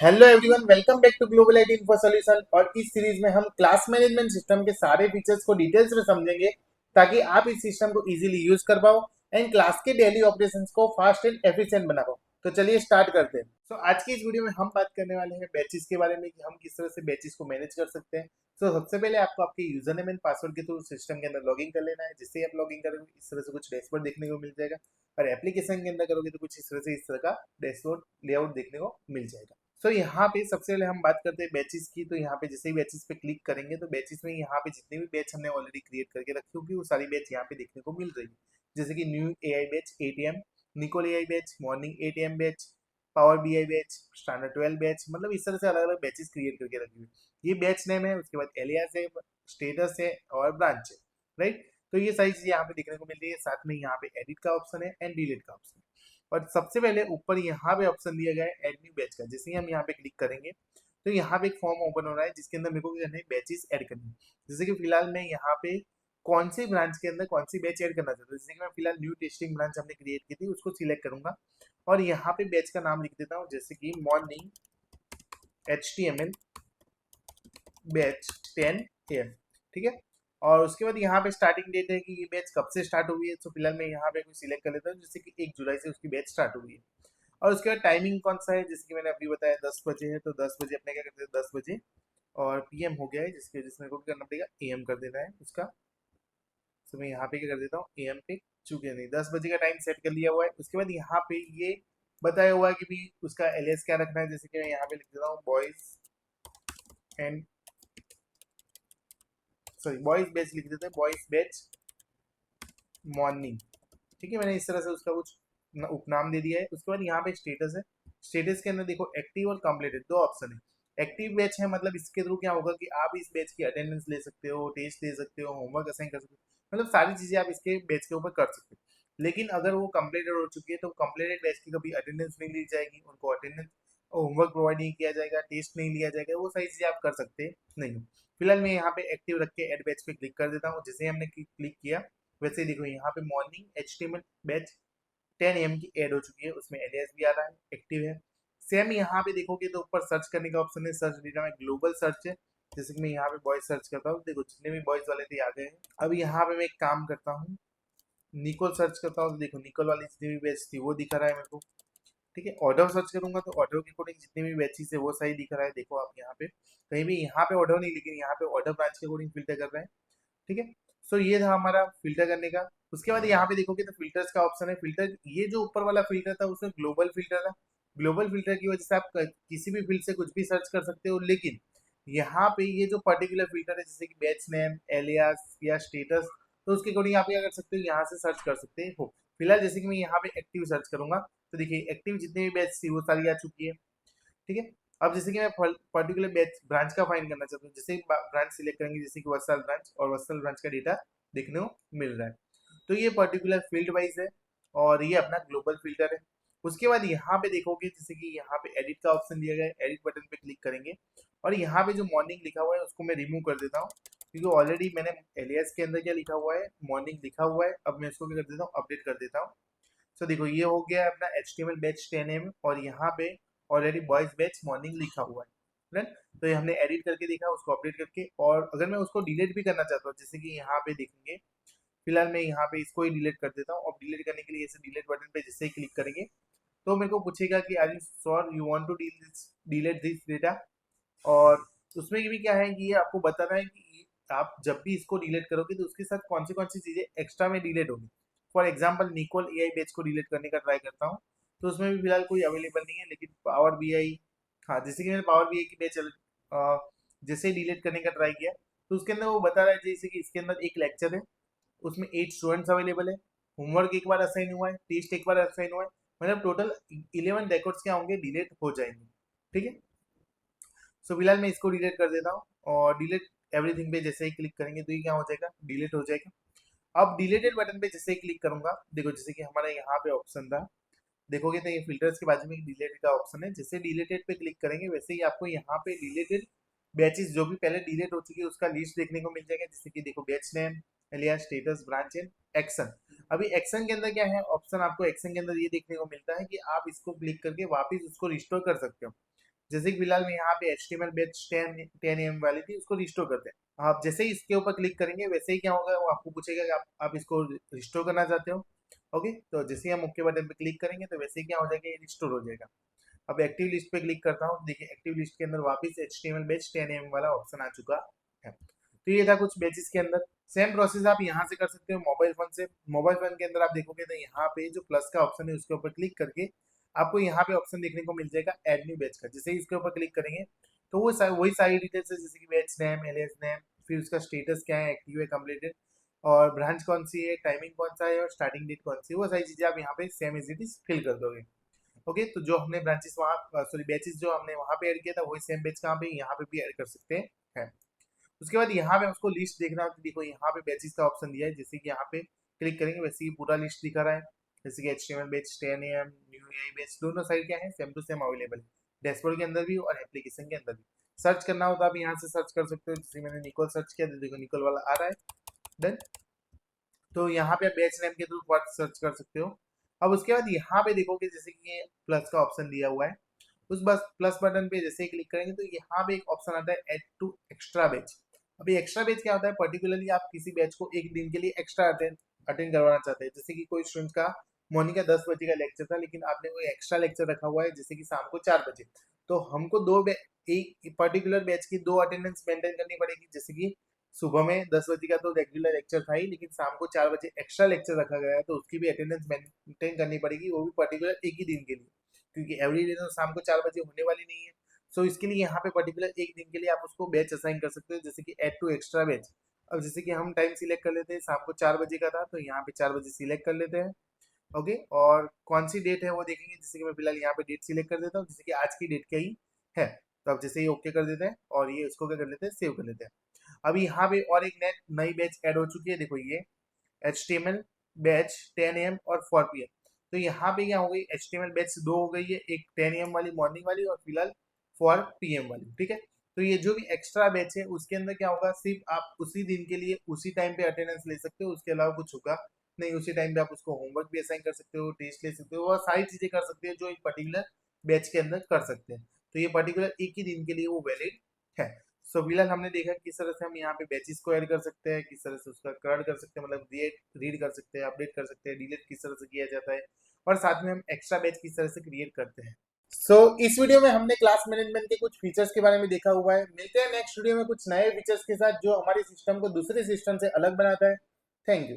Hello everyone, welcome back to global IT info solution. और इस series में हम क्लास मैनेजमेंट सिस्टम के सारे फीचर्स को डिटेल्स में समझेंगे ताकि आप इस सिस्टम को इजीली यूज कर पाओ एंड क्लास के डेली ऑपरेशंस को फास्ट एंड एफिशिएंट बना पाओ। तो चलिए स्टार्ट करते हैं। आज की इस वीडियो में हम बात करने वाले हैं बैचेस के बारे में कि हम किस तरह से बैचेस को मैनेज कर सकते हैं। सबसे पहले आपको आपके यूजर नेम एंड पासवर्ड के थ्रू सिस्टम के अंदर लॉगिन कर लेना है। जिससे ही आप लॉगिन करोगे इस तरह से कुछ डैशबोर्ड देखने को मिल जाएगा, और एप्लीकेशन के अंदर करोगे तो कुछ इस तरह का डैशबोर्ड लेआउट देखने को मिल जाएगा। यहाँ पे सबसे पहले हम बात करते हैं बैचेस की। तो यहाँ पे जैसे ही बैचेस पे क्लिक करेंगे तो बैचेस में यहाँ पे जितने भी बैच हमने ऑलरेडी क्रिएट करके रखी होगी वो सारी बैच यहाँ पे देखने को मिल रही है। जैसे कि new AI batch 8 am, Nicole AI batch morning 8 am batch, power BI batch, standard 12 batch, मतलब इस तरह से अलग अलग बैचेस क्रिएट करके रखी हुई। ये बैच नेम है, उसके बाद एलियास है, स्टेटस है और ब्रांच है, राइट। तो ये सारी चीजें यहाँ पे देखने को मिल रही है। साथ में यहाँ पे एडिट का ऑप्शन है एंड डिलीट का ऑप्शन है। और सबसे पहले ऊपर यहाँ पे ऑप्शन दिया गया है ऐड न्यू बैच का। जैसे ही हम यहाँ पे क्लिक करेंगे तो यहाँ पे एक फॉर्म ओपन हो रहा है जिसके अंदर मेरे को क्या करना है, बैचेस ऐड करनी है। जैसे कि फिलहाल मैं यहाँ पे कौन सी ब्रांच के अंदर कौन सी बैच ऐड करना चाहता हूँ। जैसे कि मैं फिलहाल न्यू टेस्टिंग ब्रांच हमने क्रिएट की थी उसको सिलेक्ट करूंगा और यहाँ पे बैच का नाम लिख देता हूँ, जैसे कि मॉर्निंग HTML बैच 10 AM, ठीक है। और उसके बाद यहाँ पे स्टार्टिंग डेट है कि ये बैच कब से स्टार्ट हुई है। तो फिलहाल मैं यहाँ पे कुछ सिलेक्ट कर लेता हूँ, जैसे कि 1 जुलाई से उसकी बैच स्टार्ट हुई है। और उसके बाद टाइमिंग कौन सा है, जैसे कि मैंने अभी बताया 10 बजे है, तो 10 बजे अपने क्या करते हैं 10 बजे। और PM हो गया है जिसकी वजह से मेरे को क्या करना पड़ेगा, AM कर देना है उसका। तो मैं यहाँ पे क्या कर देता हूँ, AM पे, चूंकि नहीं 10 बजे का टाइम सेट कर लिया हुआ है। उसके बाद यहाँ पे ये बताया हुआ है कि भी उसका एलियास क्या रखना है। जैसे कि मैं यहाँ पे लिख देता हूँ बॉयज एंड बॉयज बैच लिख देते हैं, बॉयज बैच मॉर्निंग, ठीक है। मैंने इस तरह से उसका कुछ उपनाम दे दिया है। उसके बाद यहाँ पे स्टेटस है। स्टेटस के अंदर देखो एक्टिव और कंप्लीटेड दो ऑप्शन है। एक्टिव बैच है मतलब इसके थ्रू क्या होगा कि आप इस बैच की अटेंडेंस ले सकते हो, टेस्ट दे सकते हो, होमवर्क असाइन कर सकते हो, मतलब सारी चीजें आप इसके बैच के ऊपर कर सकते हो। लेकिन अगर वो कंप्लीटेड हो चुकी है तो कंप्लीटेड बैच की कभी अटेंडेंस नहीं ली जाएगी, उनको अटेंडेंस होमवर्क प्रोवाइड नहीं किया जाएगा, टेस्ट नहीं लिया जाएगा, वो सारी चीजें आप कर सकते नहीं हो। फिलहाल मैं यहाँ पे एक्टिव रख के एड बैच पे क्लिक कर देता हूँ। जैसे ही हमने क्लिक किया वैसे ही देखो यहाँ पे मॉर्निंग HTML बैच 10 AM की ऐड हो चुकी है, उसमें एलियास भी आ रहा है, एक्टिव है। सेम यहाँ पे देखोगे तो ऊपर सर्च करने का ऑप्शन है, सर्च डेटा में ग्लोबल सर्च है। जैसे कि मैं यहाँ पे बॉयज सर्च करता हूँ, देखो जितने भी बॉयज वाले थे आ गए हैं। अब यहाँ पे मैं एक काम करता हूँ, निकोल सर्च करता हूँ, तो देखो निकोल वाली जितनी भी बैच थी वो दिखा रहा है मेरे को, ठीक है। ऑर्डर सर्च करूंगा तो ऑर्डर के अकॉर्डिंग जितनी भी बैचेस है वो सही दिख रहा है। देखो आप यहाँ पे कहीं भी यहाँ पे ऑर्डर नहीं, लेकिन यहाँ पे ऑर्डर ब्रांच के अकॉर्डिंग फिल्टर कर रहे हैं, ठीक है। ये था हमारा फिल्टर करने का। उसके बाद यहाँ पे देखोगे तो फिल्टर्स का ऑप्शन है। फिल्टर, ये जो ऊपर वाला फिल्टर था उसमें ग्लोबल फिल्टर था। ग्लोबल फिल्टर की वजह से आप किसी भी फील्ड से कुछ भी सर्च कर सकते हो। लेकिन यहाँ पे ये जो पर्टिकुलर फिल्टर है जैसे कि बैच नेम, एलियास या स्टेटस, तो उसके अकॉर्डिंग आप क्या कर सकते हो, यहाँ से सर्च कर सकते हो। फिलहाल जैसे कि मैं यहाँ पे एक्टिव सर्च करूंगा तो देखिए एक्टिव जितने भी बैच थी वो सारी आ चुकी है, ठीक है। अब जैसे कि मैं पर्टिकुलर बैच ब्रांच का फाइंड करना चाहता हूँ, जैसे ब्रांच सिलेक्ट करेंगे जैसे कि वत्सल ब्रांच, और वत्सल ब्रांच का डेटा देखने को मिल रहा है। तो ये पर्टिकुलर फील्ड वाइज है और ये अपना ग्लोबल फिल्टर है। उसके बाद यहाँ पे देखोगे जैसे कि यहाँ पे एडिट का ऑप्शन दिया गया है, एडिट बटन पे क्लिक करेंगे और यहाँ पे जो मॉर्निंग लिखा हुआ है उसको मैं रिमूव कर देता हूँ, क्योंकि ऑलरेडी मैंने एलियास के अंदर क्या लिखा हुआ है, मॉर्निंग लिखा हुआ है। अब मैं इसको क्या कर देता हूँ, अपडेट कर देता हूँ। देखो ये हो गया है अपना HTML बैच 10 AM, और यहाँ पे ऑलरेडी बॉयज बैच मॉर्निंग लिखा हुआ है, राइट। तो ये हमने एडिट करके देखा, उसको अपडेट करके। और अगर मैं उसको डिलीट भी करना चाहता हूँ, जैसे कि यहाँ पे देखेंगे, फिलहाल मैं यहाँ पे इसको ही डिलीट कर देता हूँ। और डिलीट करने के लिए ऐसे डिलीट बटन पे जैसे ही क्लिक करेंगे तो मेरे को पूछेगा कि are you sure you want to delete this data. और उसमें ये भी क्या है कि ये आपको बताना है कि आप जब भी इसको डिलीट करोगे तो उसके साथ कौन सी चीजें एक्स्ट्रा में डिलीट होगी। For example Nicole AI batch को डिलीट करने का ट्राई करता हूँ तो उसमें भी फिलहाल कोई अवेलेबल नहीं है, लेकिन पावर बीआई, हाँ जैसे कि मैंने पावर बीआई की बैच जैसे ही डिलीट करने का ट्राई किया तो उसके अंदर वो बता रहा है जैसे कि इसके अंदर एक लेक्चर है, उसमें 8 स्टूडेंट्स अवेलेबल है, होमवर्क एक बार असाइन हुआ है, टेस्ट एक बार असाइन हुआ है, मतलब टोटल 11 रिकॉर्ड्स क्या होंगे, डिलीट हो जाएंगे, ठीक है। फिलहाल मैं इसको डिलीट कर देता हूँ और डिलीट एवरीथिंग पे जैसे ही क्लिक करेंगे तो ये क्या हो जाएगा, डिलीट हो जाएगा। अब डिलीटेड बटन पे जैसे ही क्लिक करूंगा, देखो जैसे कि हमारा यहाँ पे ऑप्शन था, देखोगे तो ये फिल्टर्स के बाजू में डिलीटेड का ऑप्शन है। जैसे डिलीटेड पे क्लिक करेंगे वैसे ही आपको यहाँ पे डिलीटेड बैचेस जो भी पहले डिलीट हो चुकी है उसका लिस्ट देखने को मिल जाएगा। जैसे कि देखो batch name, alias, status, branch and action. अभी एक्शन के अंदर क्या है ऑप्शन, आपको एक्शन के अंदर ये देखने को मिलता है कि आप इसको क्लिक करके वापस उसको रिस्टोर कर सकते हो। जैसे कि फिलहाल में यहाँ पे HTML बैच 10 AM वाली थी, उसको रिस्टोर करते हैं। आप जैसे ही इसके ऊपर क्लिक करेंगे वैसे ही क्या होगा, वो आपको पूछेगा कि आप इसको रिस्टोर करना चाहते हो। ओके, तो जैसे ही हम ओके बटन पे क्लिक करेंगे तो वैसे ही क्या हो जाएगा, ये रिस्टोर हो जाएगा। अब एक्टिव लिस्ट पे क्लिक करता हूँ, देखिए एक्टिव लिस्ट के अंदर वापस HTML बैच 10 AM वाला ऑप्शन आ चुका है। तो ये था कुछ बैचेस के अंदर। सेम प्रोसेस आप यहाँ से कर सकते हो मोबाइल फोन से। मोबाइल फोन के अंदर आप देखोगे तो यहाँ पे जो प्लस का ऑप्शन है उसके ऊपर क्लिक करके आपको यहाँ पे ऑप्शन देखने को मिल जाएगा ऐड न्यू बैच का। जैसे ही इसके ऊपर क्लिक करेंगे तो वो वही सारी डिटेल्स है, जैसे कि बैच नेम, एलियास नेम, फिर उसका स्टेटस क्या है, एक्टिव है, कंप्लीटेड, और ब्रांच कौन सी है, टाइमिंग कौन सा है, और स्टार्टिंग डेट कौन सी है, वो सारी चीजें आप यहाँ पे same as it is fill कर दोगे। ओके, तो जो हमने ब्रांचेस वहाँ, सॉरी बैचेस जो हमने वहाँ पे ऐड किया था वही सेम बैच कहाँ पे यहाँ पे भी ऐड कर सकते हैं। उसके बाद यहाँ पे उसको लिस्ट देखना है, तो देखो यहाँ पे बैचेस का ऑप्शन दिया है, जैसे कि यहाँ पे क्लिक करेंगे वैसे ही पूरा लिस्ट दिखा रहा है। जैसे कि HTML batch 10 AM, new AI batch, दोनों साइड क्या है, सेम टू सेम अवेलेबल है, डैशबोर्ड के अंदर भी और एप्लीकेशन के अंदर भी। सर्च करना हो तो आप यहाँ से सर्च कर सकते हो, जैसे मैंने निकोल सर्च किया तो देखो निकोल वाला आ रहा है। देन तो यहाँ पे बैच नेम के थ्रू वर्ड सर्च कर सकते हो। अब उसके बाद यहाँ पे देखोगे जैसे कि ये प्लस का ऑप्शन दिया हुआ है, उस बस प्लस बटन पे जैसे ही क्लिक करेंगे तो यहाँ पे एक ऑप्शन आता है ऐड टू एक्स्ट्रा बैच। अभी एक्स्ट्रा बैच क्या होता है, पर्टिकुलरली आप किसी बैच को एक दिन के लिए एक्स्ट्रा अटेंड करवाना चाहते हैं। जैसे कि कोई स्टूडेंट का मॉर्निंग का 10 बजे का लेक्चर था, लेकिन आपने कोई एक्स्ट्रा लेक्चर रखा हुआ है जैसे कि शाम को 4 बजे, तो हमको एक पर्टिकुलर बैच की 2 अटेंडेंस मेंटेन करनी पड़ेगी। जैसे कि सुबह में 10 बजे का तो रेगुलर लेक्चर था ही, लेकिन शाम को 4 बजे एक्स्ट्रा लेक्चर रखा गया है, तो उसकी भी अटेंडेंस मेंटेन करनी पड़ेगी, वो भी पर्टिकुलर एक ही दिन के लिए, क्योंकि एवरी डे तो शाम को 4 बजे होने वाली नहीं है। सो इसके लिए यहाँ पे पर्टिकुलर एक दिन के लिए आप उसको बैच असाइन कर सकते हो, जैसे कि ऐड टू एक्स्ट्रा बैच। अब जैसे कि हम टाइम सिलेक्ट कर लेते हैं, शाम को 4 बजे का था तो यहाँ पे 4 बजे सिलेक्ट कर लेते हैं। ओके, और कौन सी डेट है वो देखेंगे, जैसे कि मैं फिलहाल यहाँ पे डेट सिलेक्ट कर देता हूँ, जैसे कि आज की डेट क्या ही है, तो अब जैसे ही ओके कर देते हैं और ये उसको क्या कर लेते हैं, सेव कर लेते हैं। अभी यहाँ पे और एक नई बैच ऐड हो चुकी है, देखो ये HTML बैच 10 AM और 4 PM। तो यहाँ पे क्या हो गई, HTML बैच 2 हो गई है, एक 10 AM वाली मॉर्निंग वाली और फिलहाल 4 PM वाली, ठीक है। तो ये जो भी एक्स्ट्रा बैच है उसके अंदर क्या होगा, सिर्फ आप उसी दिन के लिए उसी टाइम पे अटेंडेंस ले सकते हो, उसके अलावा कुछ होगा नहीं। उसी टाइम पे आप उसको होमवर्क भी असाइन कर सकते हो, टेस्ट ले सकते हो, और सारी चीजें कर सकते हो जो एक पर्टिकुलर बैच के अंदर कर सकते हैं। तो ये पर्टिकुलर एक ही दिन के लिए वो वैलिड है। सो फिलहाल हमने देखा किस तरह से हम यहाँ पे बैचेस को ऐड कर सकते हैं, किस तरह से उसका कर्ड कर सकते हैं, मतलब रीड कर सकते हैं, अपडेट कर सकते हैं, डिलीट किस तरह से किया जाता है, और साथ में हम एक्स्ट्रा बैच किस तरह से क्रिएट करते हैं। सो इस वीडियो में हमने क्लास मैनेजमेंट के कुछ फीचर्स के बारे में देखा हुआ है। मिलते हैं नेक्स्ट वीडियो में कुछ नए फीचर्स के साथ जो हमारे सिस्टम को दूसरे सिस्टम से अलग बनाता है। Thank you.